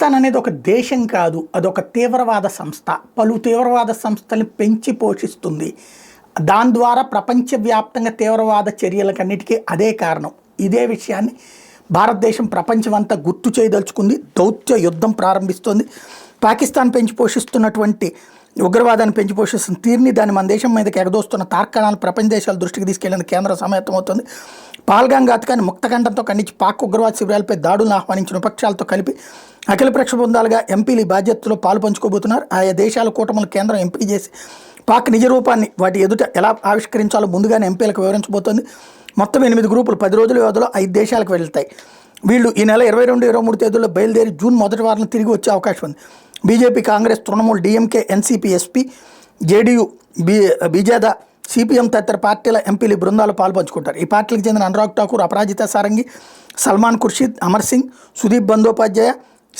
పాకిస్తాన్ అనేది ఒక దేశం కాదు, అదొక తీవ్రవాద సంస్థ. పలు తీవ్రవాద సంస్థల్ని పెంచి పోషిస్తుంది. దాని ద్వారా ప్రపంచవ్యాప్తంగా తీవ్రవాద చర్యలకన్నిటికీ అదే కారణం. ఇదే విషయాన్ని భారతదేశం ప్రపంచమంతా గుర్తు చేయదలుచుకుంది. దౌత్య యుద్ధం ప్రారంభిస్తోంది. పాకిస్తాన్ పెంచి పోషిస్తున్నటువంటి ఉగ్రవాదాన్ని పెంచి పోషిస్తున్న తీరుని, దాన్ని మన దేశం మీదకి ఎగదోస్తున్న తార్కాణాలు ప్రపంచ దేశాల దృష్టికి తీసుకెళ్లేందుకు కేంద్రం సమాయత్తమవుతుంది. పాల్గాంగ్ ఘాతకాన్ని ముక్తకంఠంతో ఖండించి పాక్ ఉగ్రవాద శిబిరాలపై దాడులను ఆహ్వానించిన విపక్షాలతో కలిపి అఖిలపక్ష బృందాలుగా ఎంపీలు ఈ బాధ్యతలో పాలు పంచుకోబోతున్నారు. ఆయా దేశాల కూటములు కేంద్రం ఎంపిక చేసి పాక్ నిజ రూపాన్ని వాటి ఎదుట ఎలా ఆవిష్కరించాలో ముందుగానే ఎంపీలకు వివరించబోతోంది. మొత్తం 8 గ్రూపులు 10 రోజుల వ్యవధిలో 5 దేశాలకు వెళ్తాయి. వీళ్ళు ఈ నెల 22, 23 తేదీల్లో బయలుదేరి జూన్ మొదటి వారంలో తిరిగి వచ్చే అవకాశం ఉంది. BJP, Congress, Trinamool, DMK, NCP, SP, JDU, BJD, CPM తదితర పార్టీల ఎంపీలు బృందాలు పాల్పంచుకుంటారు. ఈ పార్టీలకు చెందిన అనురాగ్ ఠాకూర్, అపరాజిత సారంగి, సల్మాన్ ఖుర్షీద్, అమర్ సింగ్, సుదీప్ బందోపాధ్యాయ,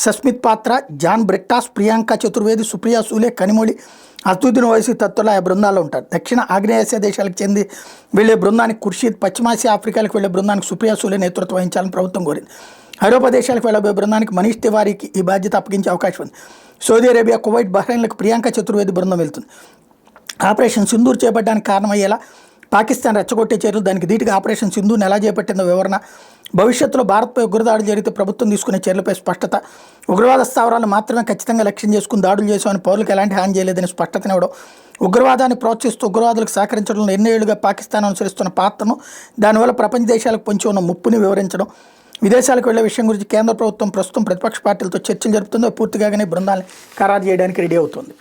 సస్మిత్ పాత్ర, జాన్ బ్రిట్టాస్, ప్రియాంక చతుర్వేది, సుప్రియా సూలే, కనిమొళి, అసదుద్దీన్ ఓవైసీ తత్తుల ఆ బృందాల్లో ఉంటారు. దక్షిణ ఆగ్నేయాసియా దేశాలకు చెంది వెళ్లే బృందానికి ఖుర్షీద్, పశ్చిమాసియా ఆఫ్రికాలకు వెళ్లే బృందానికి సుప్రియా సూలే నేతృత్వం వహించాలని ప్రభుత్వం కోరింది. ఐరోపా దేశాలకు వెళ్లబోయే బృందానికి మనీష్ తివారీకి ఈ బాధ్యత అప్పగించే అవకాశం ఉంది. సౌదీ అరేబియా, కువైట్, బహ్రెయిన్లకు ప్రియాంక చతుర్వేది బృందం వెళ్తుంది. ఆపరేషన్ సింధూర్ చేపట్టడానికి కారణమయ్యేలా పాకిస్తాన్ రెచ్చగొట్టే చర్యలు, దానికి ధీటుగా ఆపరేషన్ సింధూర్ని ఎలా చేపట్టిందో వివరణ, భవిష్యత్తులో భారత్పై ఉగ్రదాడులు జరిగితే ప్రభుత్వం తీసుకునే చర్యలపై స్పష్టత, ఉగ్రవాద స్థావరాలు మాత్రమే ఖచ్చితంగా లక్ష్యం చేసుకుని దాడులు చేసామని పౌరులకు ఎలాంటి హాని చేయలేదని స్పష్టతనివ్వడం, ఉగ్రవాదాన్ని ప్రోత్సహిస్తూ ఉగ్రవాదులకు సహకరించడంలో ఎన్నో ఏళ్లుగా పాకిస్తాన్ అనుసరిస్తున్న పాత్రను, దానివల్ల ప్రపంచ దేశాలకు పొంచి ఉన్న ముప్పుని వివరించడం, విదేశాలకు వెళ్లే విషయం గురించి కేంద్ర ప్రభుత్వం ప్రస్తుతం ప్రతిపక్ష పార్టీలతో చర్చలు జరుపుతుందో పూర్తిగానే బృందాన్ని ఖరారు చేయడానికి రెడీ అవుతుంది.